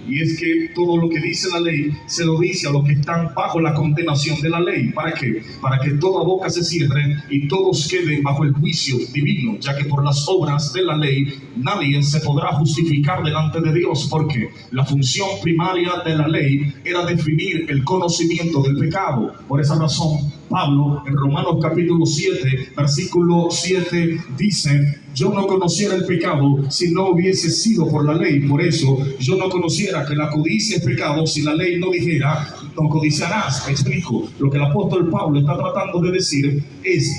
y es que todo lo que dice la ley se lo dice a los que están bajo la condenación de la ley. ¿Para qué? Para que toda boca se cierre y todos queden bajo el juicio divino, ya que por las obras de la ley nadie se podrá justificar delante de Dios, porque la función primaria de la ley era definir el conocimiento del pecado. Por esa razón, Pablo en Romanos capítulo 7, versículo 7 dice: yo no conociera el pecado si no hubiese sido por la ley. Por eso yo no conociera que la codicia es pecado si la ley no dijera: no codiciarás. Me explico. Lo que el apóstol Pablo está tratando de decir es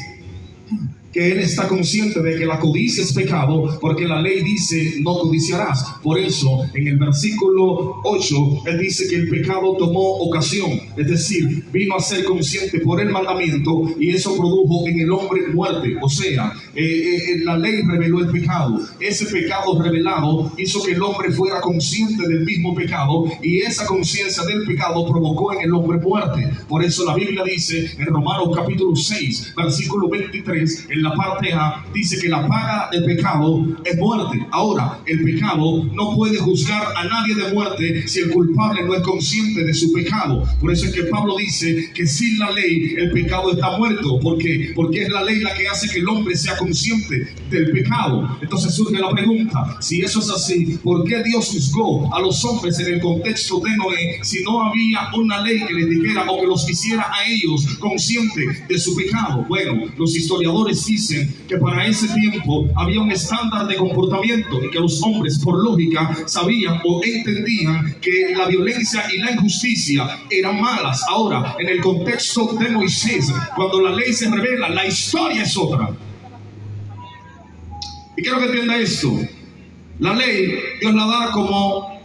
que él está consciente de que la codicia es pecado, porque la ley dice: no codiciarás. Por eso en el versículo 8 él dice que el pecado tomó ocasión, es decir, vino a ser consciente por el mandamiento, y eso produjo en el hombre muerte. O sea, la ley reveló el pecado. Ese pecado revelado hizo que el hombre fuera consciente del mismo pecado, y esa conciencia del pecado provocó en el hombre muerte. Por eso la Biblia dice en Romanos capítulo 6 versículo 23, en la parte A, dice que la paga del pecado es muerte. Ahora, el pecado no puede juzgar a nadie de muerte si el culpable no es consciente de su pecado. Por eso es que Pablo dice que sin la ley el pecado está muerto. ¿Por qué? Porque es la ley la que hace que el hombre sea consciente del pecado. Entonces surge la pregunta: si eso es así, ¿por qué Dios juzgó a los hombres en el contexto de Noé si no había una ley que les dijera o que los hiciera a ellos conscientes de su pecado? Bueno, los historiadores dicen que para ese tiempo había un estándar de comportamiento y que los hombres por lógica sabían o entendían que la violencia y la injusticia eran malas. Ahora, en el contexto de Moisés, cuando la ley se revela, la historia es otra. Y quiero que entienda esto: la ley Dios la da como,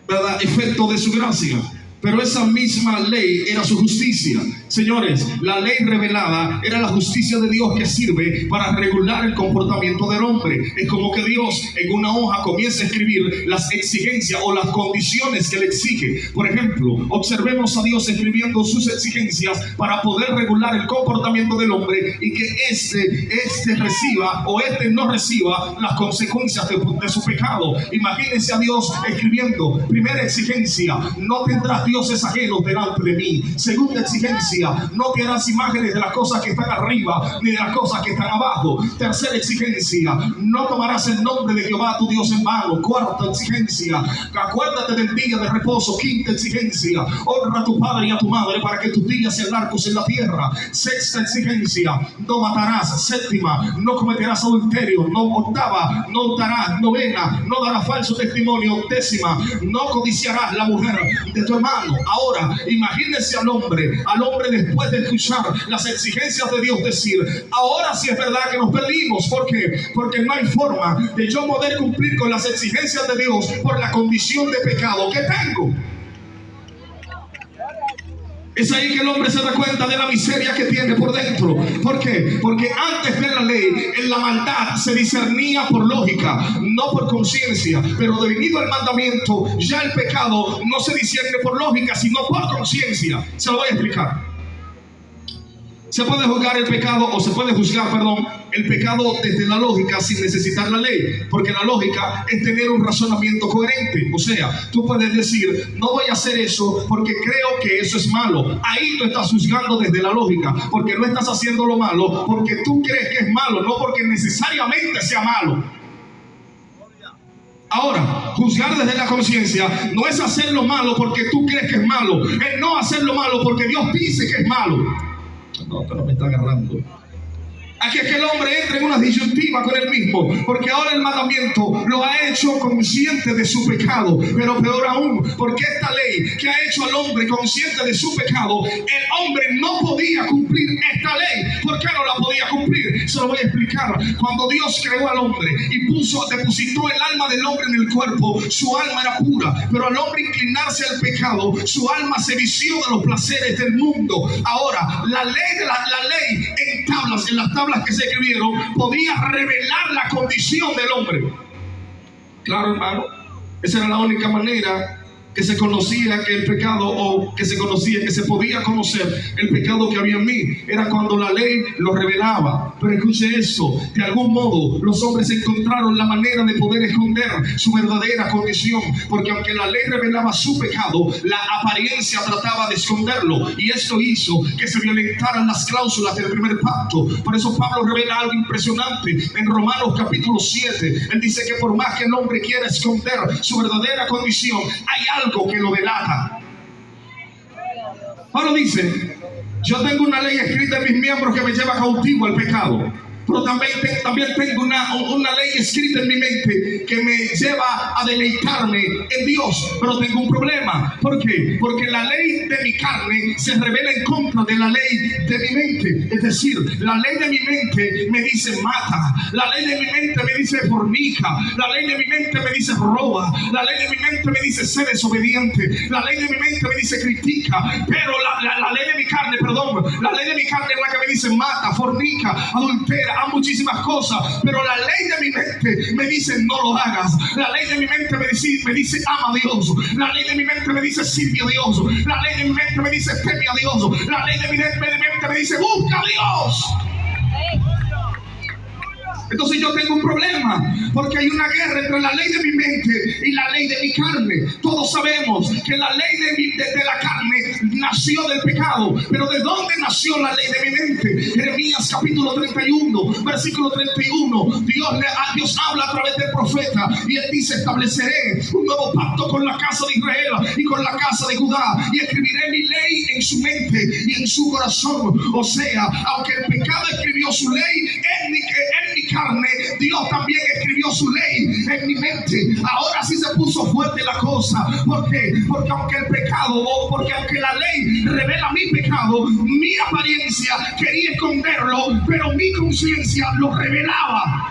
¿verdad?, efecto de su gracia, pero esa misma ley era su justicia. Señores, la ley revelada era la justicia de Dios que sirve para regular el comportamiento del hombre. Es como que Dios en una hoja comienza a escribir las exigencias o las condiciones que le exige. Por ejemplo, observemos a Dios escribiendo sus exigencias para poder regular el comportamiento del hombre y que este reciba o no reciba las consecuencias de su pecado. Imagínense a Dios escribiendo: primera exigencia, no tendrás dioses ajenos delante de mí. Segunda exigencia, no te harás imágenes de las cosas que están arriba ni de las cosas que están abajo. Tercera exigencia, no tomarás el nombre de Jehová tu Dios en vano. Cuarta exigencia, acuérdate del día de reposo. Quinta exigencia, honra a tu padre y a tu madre para que tus días sean largos en la tierra. Sexta exigencia, no matarás. Séptima, no cometerás adulterio. Octava, no hurtarás. Novena, no darás falso testimonio. Décima, no codiciarás la mujer de tu hermano. Ahora, imagínense al hombre después de escuchar las exigencias de Dios decir: ahora sí es verdad que nos perdimos. ¿Por qué? Porque no hay forma de yo poder cumplir con las exigencias de Dios por la condición de pecado que tengo. Es ahí que el hombre se da cuenta de la miseria que tiene por dentro. ¿Por qué? Porque antes de la ley, en la maldad se discernía por lógica, no por conciencia. Pero debido al mandamiento, ya el pecado no se discierne por lógica, sino por conciencia. Se lo voy a explicar. Se puede juzgar el pecado, o se puede juzgar, el pecado desde la lógica sin necesitar la ley, porque la lógica es tener un razonamiento coherente. O sea, tú puedes decir: no voy a hacer eso porque creo que eso es malo. Ahí tú estás juzgando desde la lógica, porque no estás haciendo lo malo porque tú crees que es malo, no porque necesariamente sea malo. Ahora, juzgar desde la conciencia no es hacer lo malo porque tú crees que es malo, es no hacer lo malo porque Dios dice que es malo. No, pero me está agarrando. Aquí es que el hombre entra en una disyuntiva con él mismo, porque ahora el mandamiento lo ha hecho consciente de su pecado. Pero peor aún, porque esta ley que ha hecho al hombre consciente de su pecado, el hombre no podía cumplir esta ley. ¿Por qué no la podía cumplir? Se lo voy a explicar. Cuando Dios creó al hombre y depositó el alma del hombre en el cuerpo, su alma era pura, pero al hombre inclinarse al pecado, su alma se vició de los placeres del mundo. Ahora, la ley en las tablas que se escribieron podía revelar la condición del hombre. Claro, hermano, esa era la única manera que se conocía que el pecado, o que se conocía, que se podía conocer el pecado que había en mí, era cuando la ley lo revelaba. Pero escuche esto, de algún modo los hombres encontraron la manera de poder esconder su verdadera condición, porque aunque la ley revelaba su pecado, la apariencia trataba de esconderlo, y esto hizo que se violentaran las cláusulas del primer pacto. Por eso Pablo revela algo impresionante en Romanos capítulo 7. Él dice que por más que el hombre quiera esconder su verdadera condición, hay algo que lo delata. Pablo dice: yo tengo una ley escrita en mis miembros que me lleva cautivo al pecado, pero también tengo una ley escrita en mi mente que me lleva a deleitarme en Dios. Pero tengo un problema. ¿Por qué? Porque la ley de mi carne se revela en contra de la ley de mi mente. Es decir, la ley de mi mente me dice mata, la ley de mi mente me dice fornica, la ley de mi mente me dice roba, la ley de mi mente me dice sé desobediente, la ley de mi mente me dice critica. Pero la ley de mi carne, la ley de mi carne es la que me dice mata, fornica, adultera, a muchísimas cosas. Pero la ley de mi mente me dice no lo hagas. La ley de mi mente me dice ama a Dios. La ley de mi mente me dice sirve a Dios. La ley de mi mente me dice teme a Dios. La ley de mi mente me dice busca a Dios. Entonces yo tengo un problema, porque hay una guerra entre la ley de mi mente y la ley de mi carne. Todos sabemos que la ley de la carne nació del pecado, pero ¿de dónde nació la ley de mi mente? Jeremías capítulo 31, versículo 31. Dios habla a través del profeta y él dice: estableceré un nuevo pacto con la casa de Israel y con la casa de Judá, y escribiré mi ley en su mente y en su corazón. O sea, aunque el pecado escribió su ley en mi carne, Dios también escribió su ley en mi mente. Ahora sí se puso fuerte la cosa. ¿Por qué? Porque aunque aunque la ley revela mi pecado, mi apariencia quería esconderlo, pero mi conciencia lo revelaba.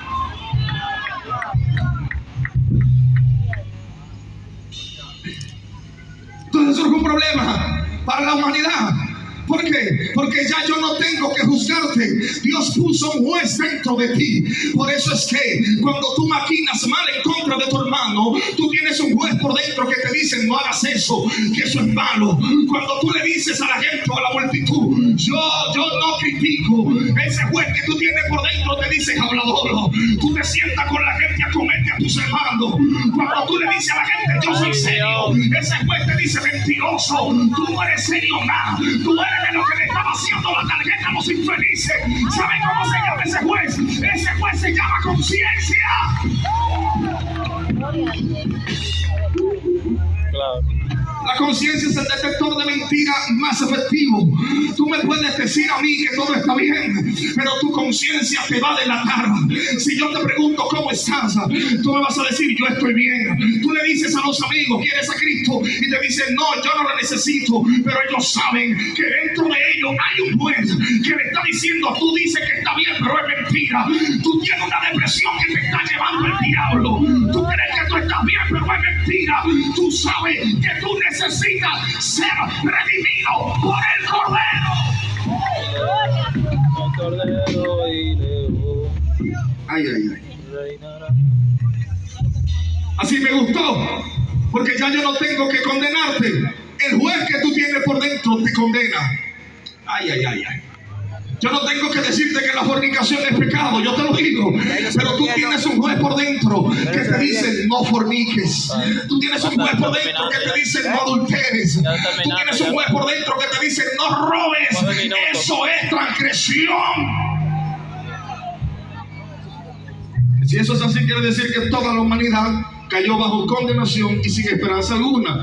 Entonces surge un problema para la humanidad. ¿Por qué? Porque ya yo no tengo que juzgarte. Dios puso un juez dentro de ti. Por eso es que cuando tú maquinas mal en contra de tu hermano, tú tienes un juez por dentro que te dice no hagas eso, que eso es malo. Cuando tú le dices a la gente o a la multitud yo no critico, ese juez que tú tienes por dentro te dice hablador. Tú te sientas con la gente a comerte a tus hermanos. Cuando tú le dices a la gente yo soy serio, ese juez te dice mentiroso. Tú no eres serio nada. Tú eres de lo que le estaba haciendo la tarjeta a los infelices. ¿Saben cómo se llama ese juez? Ese juez se llama conciencia. Claro. La conciencia es el detector de mentiras más efectivo. Tú me puedes decir a mí que todo está bien, pero tu conciencia te va a delatar. Si yo te pregunto cómo estás, tú me vas a decir yo estoy bien. Tú le dices a los amigos ¿quieres a Cristo? Y te dicen no, yo no lo necesito. Pero ellos saben que dentro de ellos hay un juez que le está diciendo tú dices que está bien, pero es mentira. Tú tienes una depresión que te está llevando el diablo. Tú crees que tú estás bien, pero es mentira. Tú sabes que tú necesitas ser redimido por el Cordero. Ay. Así me gustó, porque ya yo no tengo que condenarte. El juez que tú tienes por dentro te condena. Ay. Yo no tengo que decirte que la fornicación es pecado, yo te lo digo. Pero tú tienes un juez por dentro que te dice no forniques. Tú tienes un juez por dentro que te dice no adulteres. Tú tienes un juez por dentro que te dice no robes. Eso es transgresión. Si eso es así, quiere decir que toda la humanidad cayó bajo condenación y sin esperanza alguna.